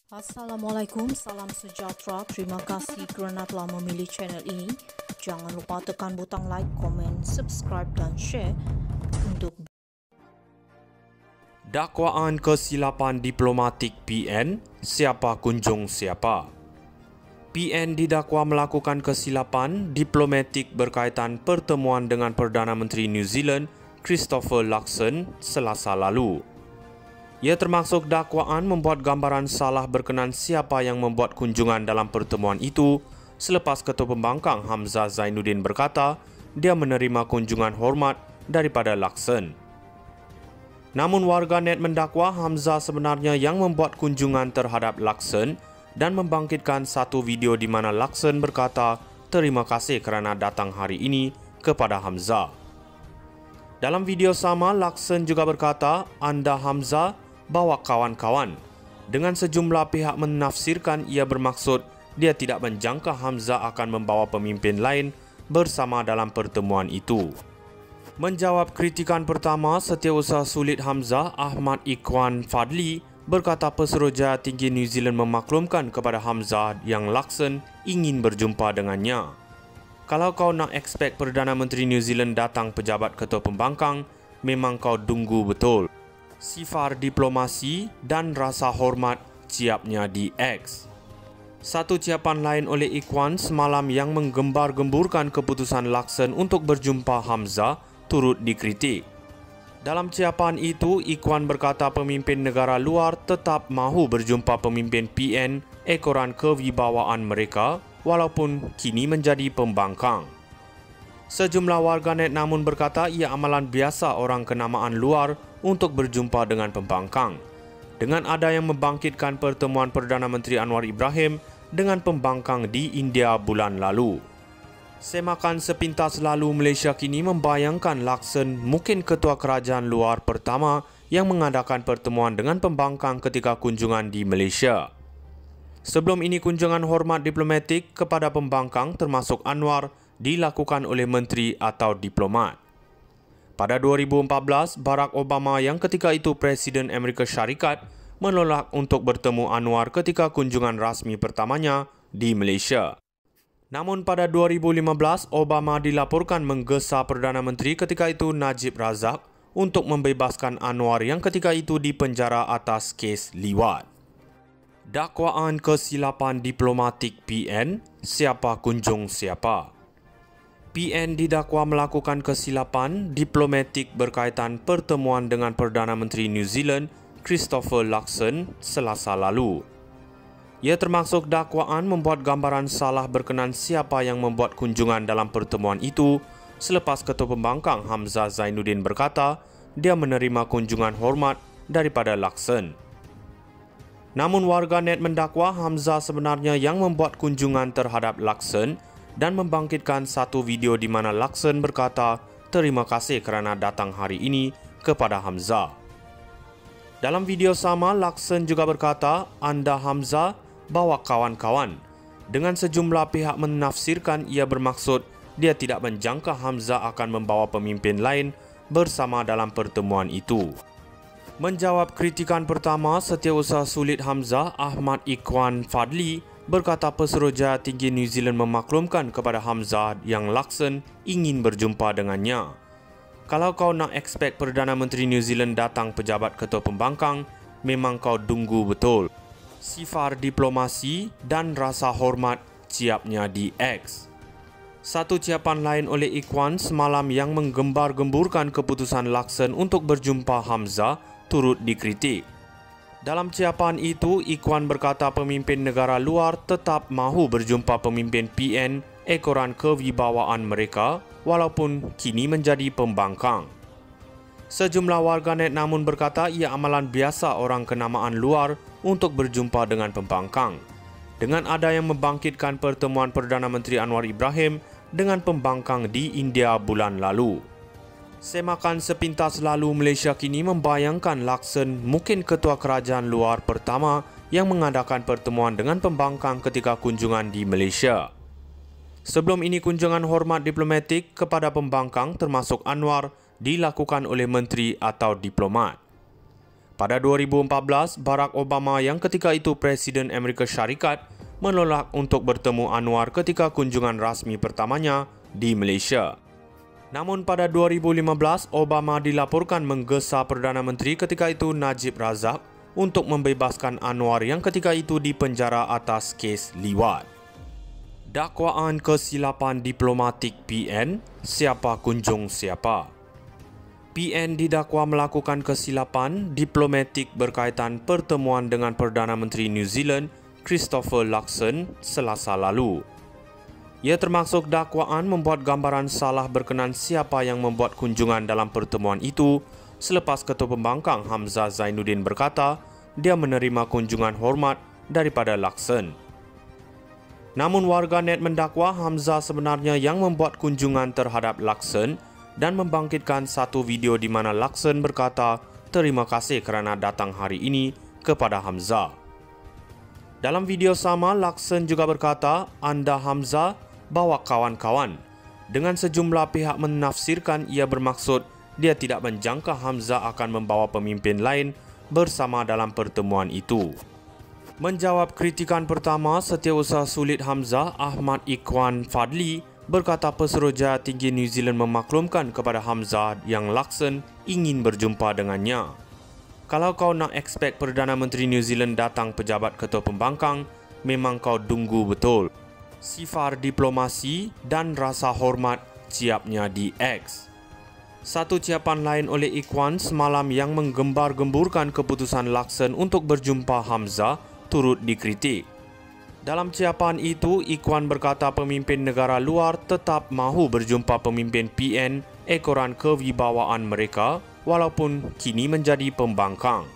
Assalamualaikum, salam sejahtera. Terima kasih kerana telah memilih channel ini. Jangan lupa tekan butang like, komen, subscribe dan share untuk Dakwaan kesilapan diplomatik PN, siapa kunjung siapa? PN didakwa melakukan kesilapan diplomatik berkaitan pertemuan dengan Perdana Menteri New Zealand, Christopher Luxon, Selasa lalu. Ia termasuk dakwaan membuat gambaran salah berkenan siapa yang membuat kunjungan dalam pertemuan itu selepas Ketua Pembangkang Hamzah Zainuddin berkata dia menerima kunjungan hormat daripada Luxon. Namun warganet mendakwa Hamzah sebenarnya yang membuat kunjungan terhadap Luxon dan membangkitkan satu video di mana Luxon berkata terima kasih kerana datang hari ini kepada Hamzah. Dalam video sama, Luxon juga berkata, "Anda Hamzah bawa kawan-kawan." Dengan sejumlah pihak menafsirkan ia bermaksud dia tidak menjangka Hamzah akan membawa pemimpin lain bersama dalam pertemuan itu. Menjawab kritikan pertama, Setiausaha Sulit Hamzah, Ahmad Ikhwan Fadli, berkata Pesuruhjaya Tinggi New Zealand memaklumkan kepada Hamzah yang Luxon ingin berjumpa dengannya. Kalau kau nak expect Perdana Menteri New Zealand datang pejabat Ketua Pembangkang, memang kau dunggu betul. Sifar diplomasi dan rasa hormat ciapnya di X. Satu ciapan lain oleh Ikhwan semalam yang menggembar-gemburkan keputusan Luxon untuk berjumpa Hamzah turut dikritik. Dalam ciapan itu, Ikhwan berkata pemimpin negara luar tetap mahu berjumpa pemimpin PN ekoran kewibawaan mereka walaupun kini menjadi pembangkang. Sejumlah warganet namun berkata ia amalan biasa orang kenamaan luar untuk berjumpa dengan pembangkang. Dengan ada yang membangkitkan pertemuan Perdana Menteri Anwar Ibrahim dengan pembangkang di India bulan lalu. Semakan sepintas lalu, Malaysia kini membayangkan Luxon mungkin ketua kerajaan luar pertama yang mengadakan pertemuan dengan pembangkang ketika kunjungan di Malaysia. Sebelum ini kunjungan hormat diplomatik kepada pembangkang termasuk Anwar dilakukan oleh menteri atau diplomat. Pada 2014, Barack Obama yang ketika itu Presiden Amerika Syarikat menolak untuk bertemu Anwar ketika kunjungan rasmi pertamanya di Malaysia. Namun pada 2015, Obama dilaporkan menggesa Perdana Menteri ketika itu Najib Razak untuk membebaskan Anwar yang ketika itu dipenjara atas kes liwat. Dakwaan kesilapan diplomatik PN, siapa kunjung siapa? PN didakwa melakukan kesilapan diplomatik berkaitan pertemuan dengan Perdana Menteri New Zealand, Christopher Luxon, Selasa lalu. Ia termasuk dakwaan membuat gambaran salah berkenan siapa yang membuat kunjungan dalam pertemuan itu selepas Ketua Pembangkang Hamzah Zainuddin berkata dia menerima kunjungan hormat daripada Luxon. Namun warganet mendakwa Hamzah sebenarnya yang membuat kunjungan terhadap Luxon dan membangkitkan satu video di mana Luxon berkata terima kasih kerana datang hari ini kepada Hamzah. Dalam video sama, Luxon juga berkata, "Anda Hamzah bawa kawan-kawan." Dengan sejumlah pihak menafsirkan ia bermaksud dia tidak menjangka Hamzah akan membawa pemimpin lain bersama dalam pertemuan itu. Menjawab kritikan pertama, Setiausaha Sulit Hamzah, Ahmad Ikhwan Fadli, berkata Pesuruhjaya Tinggi New Zealand memaklumkan kepada Hamzah yang Luxon ingin berjumpa dengannya. Kalau kau nak expect Perdana Menteri New Zealand datang pejabat Ketua Pembangkang, memang kau dunggu betul. Sifar diplomasi dan rasa hormat ciapnya di X. Satu ciapan lain oleh Ikhwan semalam yang menggembar-gemburkan keputusan Luxon untuk berjumpa Hamzah turut dikritik. Dalam ciapan itu, Ikhwan berkata pemimpin negara luar tetap mahu berjumpa pemimpin PN ekoran kewibawaan mereka walaupun kini menjadi pembangkang. Sejumlah warganet namun berkata ia amalan biasa orang kenamaan luar untuk berjumpa dengan pembangkang. Dengan ada yang membangkitkan pertemuan Perdana Menteri Anwar Ibrahim dengan pembangkang di India bulan lalu. Semakan sepintas lalu, Malaysia kini membayangkan Luxon mungkin ketua kerajaan luar pertama yang mengadakan pertemuan dengan pembangkang ketika kunjungan di Malaysia. Sebelum ini kunjungan hormat diplomatik kepada pembangkang termasuk Anwar dilakukan oleh menteri atau diplomat. Pada 2014, Barack Obama yang ketika itu Presiden Amerika Syarikat menolak untuk bertemu Anwar ketika kunjungan rasmi pertamanya di Malaysia. Namun pada 2015, Obama dilaporkan menggesa Perdana Menteri ketika itu Najib Razak untuk membebaskan Anwar yang ketika itu dipenjara atas kes liwat. Dakwaan kesilapan diplomatik PN, siapa kunjung siapa? PN didakwa melakukan kesilapan diplomatik berkaitan pertemuan dengan Perdana Menteri New Zealand Christopher Luxon Selasa lalu. Ia termasuk dakwaan membuat gambaran salah berkenan siapa yang membuat kunjungan dalam pertemuan itu selepas Ketua Pembangkang Hamzah Zainuddin berkata dia menerima kunjungan hormat daripada Luxon. Namun warganet mendakwa Hamzah sebenarnya yang membuat kunjungan terhadap Luxon dan membangkitkan satu video di mana Luxon berkata terima kasih kerana datang hari ini kepada Hamzah. Dalam video sama, Luxon juga berkata, anda Hamzah bawa kawan-kawan. Dengan sejumlah pihak menafsirkan ia bermaksud dia tidak menjangka Hamzah akan membawa pemimpin lain bersama dalam pertemuan itu. Menjawab kritikan pertama, Setiausaha Sulit Hamzah Ahmad Ikhwan Fadli berkata Pesuruhjaya Tinggi New Zealand memaklumkan kepada Hamzah yang Luxon ingin berjumpa dengannya. Kalau kau nak expect Perdana Menteri New Zealand datang pejabat Ketua Pembangkang, memang kau dunggu betul. Sifar diplomasi dan rasa hormat ciapnya di X. Satu ciapan lain oleh Ikhwan semalam yang menggembar-gemburkan keputusan Luxon untuk berjumpa Hamzah turut dikritik. Dalam ciapan itu, Ikhwan berkata pemimpin negara luar tetap mahu berjumpa pemimpin PN ekoran kewibawaan mereka walaupun kini menjadi pembangkang.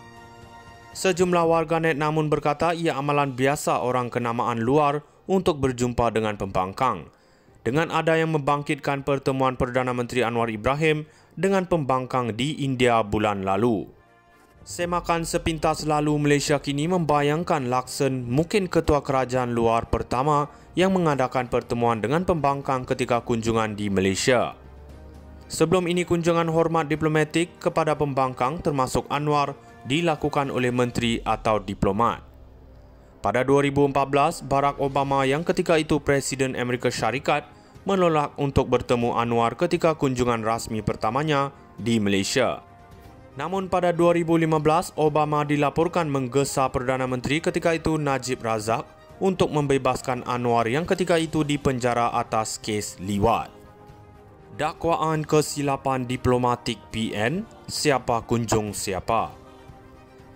Sejumlah warganet namun berkata ia amalan biasa orang kenamaan luar untuk berjumpa dengan pembangkang. Dengan ada yang membangkitkan pertemuan Perdana Menteri Anwar Ibrahim dengan pembangkang di India bulan lalu. Semakan sepintas lalu, Malaysia kini membayangkan Luxon mungkin ketua kerajaan luar pertama yang mengadakan pertemuan dengan pembangkang ketika kunjungan di Malaysia. Sebelum ini, kunjungan hormat diplomatik kepada pembangkang termasuk Anwar dilakukan oleh menteri atau diplomat. Pada 2014, Barack Obama yang ketika itu Presiden Amerika Syarikat menolak untuk bertemu Anwar ketika kunjungan rasmi pertamanya di Malaysia. Namun pada 2015, Obama dilaporkan menggesa Perdana Menteri ketika itu Najib Razak untuk membebaskan Anwar yang ketika itu dipenjara atas kes liwat. Dakwaan kesilapan diplomatik PN, siapa kunjung siapa?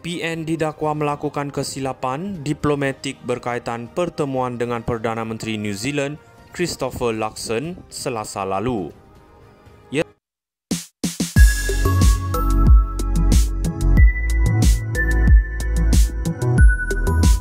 PN didakwa melakukan kesilapan diplomatik berkaitan pertemuan dengan Perdana Menteri New Zealand Christopher Luxon Selasa lalu.